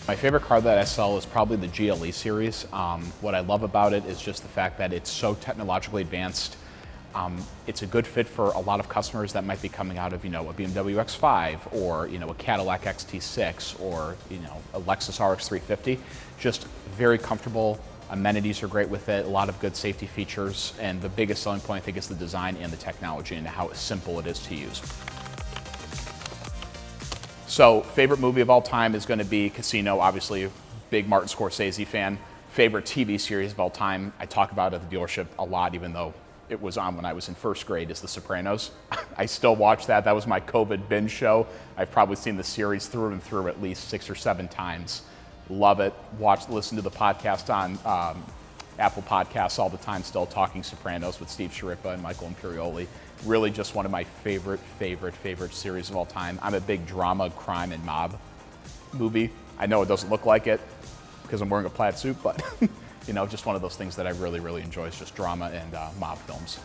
My favorite car that I sell is probably the GLE series. What I love about it is just the fact that it's so technologically advanced. It's a good fit for a lot of customers that might be coming out of, a BMW X5 or, a Cadillac XT6 or, a Lexus RX 350. Just very comfortable. Amenities are great with it, a lot of good safety features, and the biggest selling point I think is the design and the technology and how simple it is to use. So, favorite movie of all time is going to be Casino, obviously, big Martin Scorsese fan. Favorite TV series of all time, I talk about it at the dealership a lot, even though it was on when I was in first grade, is The Sopranos. I still watch that. That was my COVID binge show. I've probably seen the series through and through at least 6 or 7 times. Love it. Listen to the podcast on Apple Podcasts all the time, still Talking Sopranos with Steve Sciarippa and Michael Imperioli. Really just one of my favorite series of all time. I'm a big drama, crime, and mob movie. I know it doesn't look like it because I'm wearing a plaid suit, but just one of those things that I really enjoy is just drama and mob films.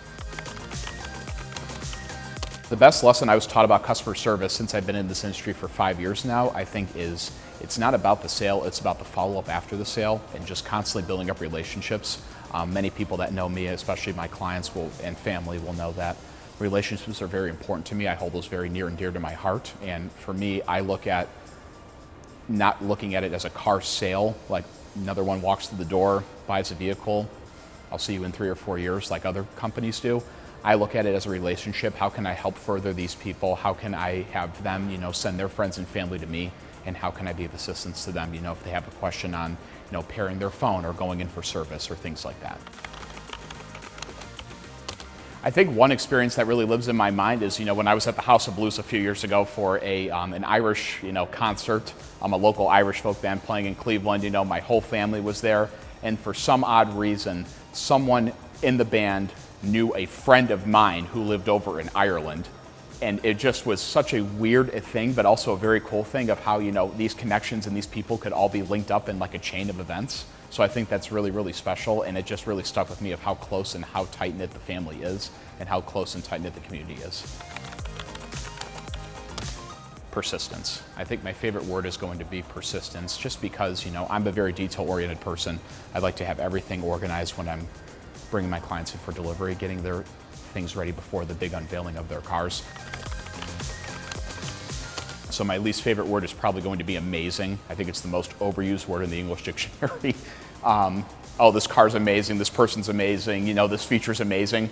The best lesson I was taught about customer service since I've been in this industry for 5 years now, I think is it's not about the sale, it's about the follow-up after the sale and just constantly building up relationships. Many people that know me, especially my clients and family, will know that relationships are very important to me. I hold those very near and dear to my heart. And for me, I look at not looking at it as a car sale, like another one walks through the door, buys a vehicle, I'll see you in 3 or 4 years like other companies do. I look at it as a relationship. How can I help further these people? How can I have them, send their friends and family to me? And how can I be of assistance to them, if they have a question on, pairing their phone or going in for service or things like that. I think one experience that really lives in my mind is, when I was at the House of Blues a few years ago for an Irish, concert. I'm a local Irish folk band playing in Cleveland. My whole family was there. And for some odd reason, someone in the band knew a friend of mine who lived over in Ireland. And it just was such a weird thing, but also a very cool thing of how, these connections and these people could all be linked up in like a chain of events. So I think that's really special, and it just really stuck with me of how close and how tight-knit the family is and how close and tight-knit the community is. Persistence. I think my favorite word is going to be persistence, just because, I'm a very detail-oriented person. I like to have everything organized when I'm bringing my clients in for delivery, getting their things ready before the big unveiling of their cars. So my least favorite word is probably going to be amazing. I think it's the most overused word in the English dictionary. Oh, this car's amazing, this person's amazing, this feature's amazing.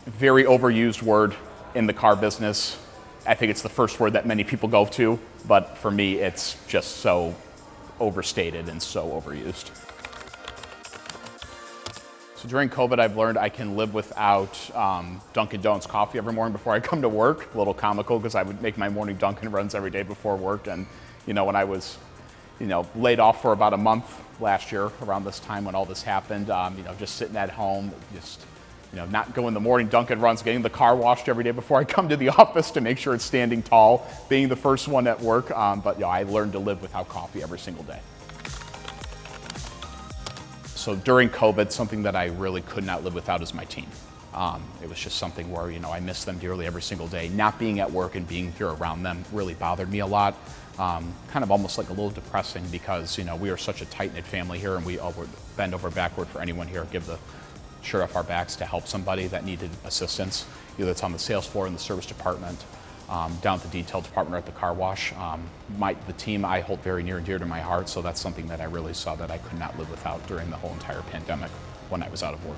Very overused word in the car business. I think it's the first word that many people go to, but for me, it's just so overstated and so overused. So during COVID, I've learned I can live without Dunkin' Donuts coffee every morning before I come to work. A little comical because I would make my morning Dunkin' runs every day before work. And, when I was, laid off for about a month last year around this time when all this happened, just sitting at home, just, not going the morning Dunkin' runs, getting the car washed every day before I come to the office to make sure it's standing tall, being the first one at work. But I learned to live without coffee every single day. So during COVID, something that I really could not live without is my team. It was just something where, I miss them dearly every single day. Not being at work and being here around them really bothered me a lot. Kind of almost like a little depressing because, we are such a tight-knit family here and we would bend over backward for anyone here, give the shirt off our backs to help somebody that needed assistance. Either it's on the sales floor in the service department, down at the detail department or at the car wash. The team I hold very near and dear to my heart, so that's something that I really saw that I could not live without during the whole entire pandemic when I was out of work.